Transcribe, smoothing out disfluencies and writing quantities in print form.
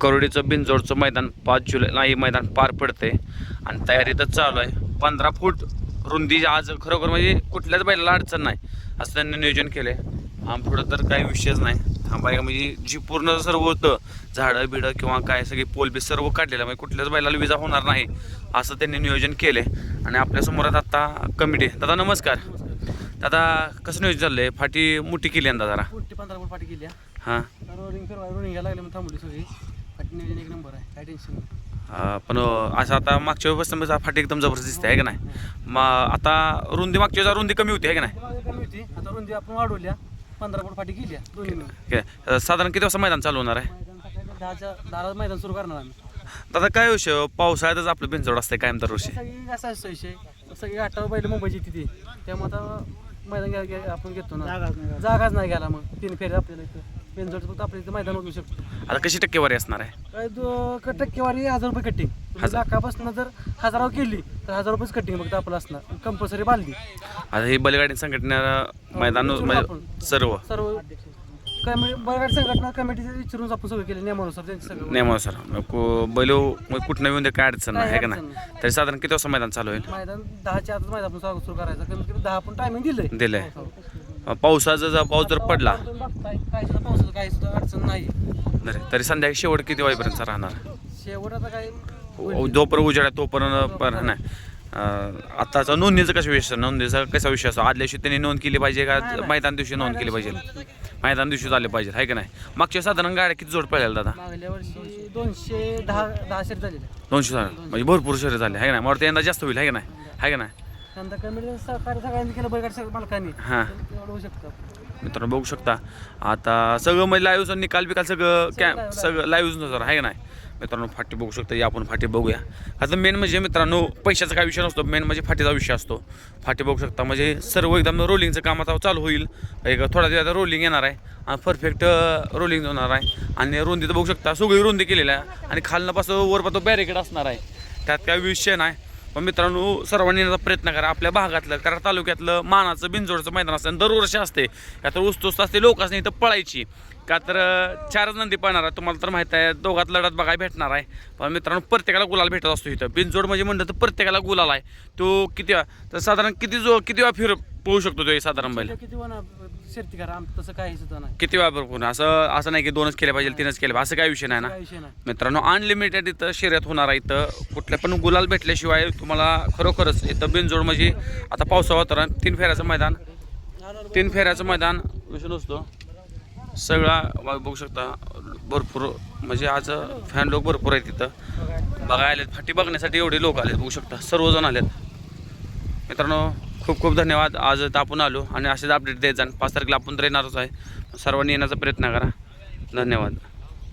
करोडीचं बिनजोडचं मैदान 5 जुलैला हे मैदान पार पडते आणि तयारीतच चालू आहे. 15 फूट रुंदी आज खरोखर म्हणजे कुठल्याच बैलाला अडचण नाही असं त्यांनी नियोजन केलं आहे. पुढं तर काही विषयच नाही. थांबाय म्हणजे जी पूर्ण सर्व होतं झाडं बिडं किंवा काय सगळी पोलबी सर्व काढलेलं म्हणजे कुठल्याच बैलाला विजा होणार नाही असं त्यांनी नियोजन केलं आहे. आणि आपल्यासमोरात आत्ता कमिटी. दादा नमस्कार. दादा कसं नियोजन चाललं आहे? फाटी मोठी केली यंदा जरा 15 फूट फाटी केली. हां रोलिंग यायला लागले मग थांबली सगळी. फाटी नियोजन एक नंबर आहे, काय टेन्शन नाही. पण असं आता मागच्या वेळेस फाटी एकदम जबरदस्त दिसते आहे का नाही? मग आता रुंदी मागच्या वेळेस रुंदी कमी होती आहे का नाही? कमी होती, आता रुंदी आपण वाढवल्या. 15 फूट फाटी केली दोन्ही. साधारण किती वाजता मैदान चालू होणार आहे? मैदान सकाळी 10च्या मैदान सुरू करणार आम्ही. दादा काय विषय पावसाळ्यातच आपलं बिनजोड असते कायम तर ऋषी सगळी असा असतो विषय, सगळी 18 बैल मुंबईची तिथे, त्यामुळे आता मैदान आपण घेतो ना. जागाच नाही घ्यायला मग 3 फेरे आपल्याला इथं बेंजोडचं फक्त आपल्या इथं मैदान होऊ शकतो. आता कशी टक्केवारी असणार आहे? काय टक्केवारी 1000 रुपये कटिंग. लाखापासून जर 1000 केली तर 1000 रुपयेच कटिंग फक्त आपलं असणार. कंपल्सरी बालदी. आता ही बैलगाडी संघटना मैदान सर्व काय म्हणजे बरगाडी संघटना कमिटीचे विचारून आपण सगळं केलं नियमानुसार त्यांचं सगळं नियमानुसार बैल कुठनं येऊन दे काय अडचण नाही आहे का नाही? तरी साधारण किती वाजता मैदान चालू होईल? मैदान 10च्या आतच मैदान आपण सुरू करायचं. कमीत कमी 10 पण टायमिंग दिलंय. पावसाचा पाऊस जर पडला काय सुद्धा पावसाचं काही सुद्धा अडचण नाही. तरी संध्याकाळी शेवट किती वाजेपर्यंत राहणार? शेवट आता काय जोपर्यंत उजेड आहे तोपर्यंत नाही. आताचा नोंदणीचा कसा विषय? नोंदणीचा कसा विषय असतो? आदल्या दिवशी त्यांनी नोंद केली पाहिजे का मैदान दिवशी नोंद केली पाहिजे? मैदान दिवशी झाले पाहिजे आहे का नाही? मागच्या साधारण गाड्या किती जोड पळायला दादा? मागल्या वर्षी 210 शर्यत झालेले. 200 म्हणजे भरपूर शर्यत झाले आहे का नाही? मला यंदा जास्त होईल आहे का नाही? आहे का नाही? नंतर कमिटी सहकार्य सगळ्यांनी केलं बैलगाडी मालकांनी. हां एवढं होऊ शकतं. मित्रांनो बघू शकता आता सगळं म्हणजे लाईव्ह निकाल बिकाल सगळं सगळं लाईव्ह नसतं आहे का नाही? मित्रांनो फाटी बघू शकता. या आपण फाटी बघूया. आता मेन म्हणजे मित्रांनो पैशाचा काय विषय नसतो, मेन म्हणजे फाटीचा विषय असतो. फाटी बघू शकता म्हणजे सर्व एकदम रोलिंगचं काम आता चालू होईल. एक थोडा दिवस रोलिंग येणार आहे आणि परफेक्ट रोलिंग होणार आहे. आणि रुंदी तर बघू शकता सगळी रुंदी केलेली आहे आणि खालनापासून वरपासून बॅरिकेड असणार आहे. त्यात काय विषय नाही. पण मित्रांनो सर्वांनी येण्याचा प्रयत्न करा. आपल्या भागातलं कराड तालुक्यातलं मानाचं बिनजोडचं मैदान असतं आणि दरवर्षी असते. का तर उत्सुकता असते लोकांनी इथं पळायची. का तर 4 नंदी पळणार आहे. तुम्हाला तर माहीत आहे दोघात लढत बघायला भेटणार आहे. पण मित्रांनो प्रत्येकाला गुलाल भेटत असतो इथं. बिनजोड म्हणजे म्हणलं तर प्रत्येकाला गुलाल आहे. तो किती तर साधारण किती वेळा पळू शकतो तो साधारण बैल? किती शर्ती करा तसं काही सुद्धा नाही. किती वेळा बरोबर असं नाही की 2च केले पाहिजे 3च केले पाहिजे असं काही विषय नाही ना मित्रांनो. अनलिमिटेड इथं शर्यत होणार आहे. इथं कुठल्या पण गुलाल भेटल्याशिवाय तुम्हाला खरोखरच इथं बिनजोड म्हणजे आता पावसाळा होता 3 फेऱ्याचं मैदान विषय नसतो. सगळा बघू शकता भरपूर म्हणजे आज फॅन लोक भरपूर आहेत तिथं बघायला आलेत. फाटी बघण्यासाठी एवढे लोक आलेत बघू शकता सर्वजण आलेत. मित्रांनो खूप खूप धन्यवाद. आज आपण आलो आणि असेच अपडेट देत जाण. 5 तारखेला आपण तर येणारच आहे. सर्वांनी येण्याचा प्रयत्न करा. धन्यवाद.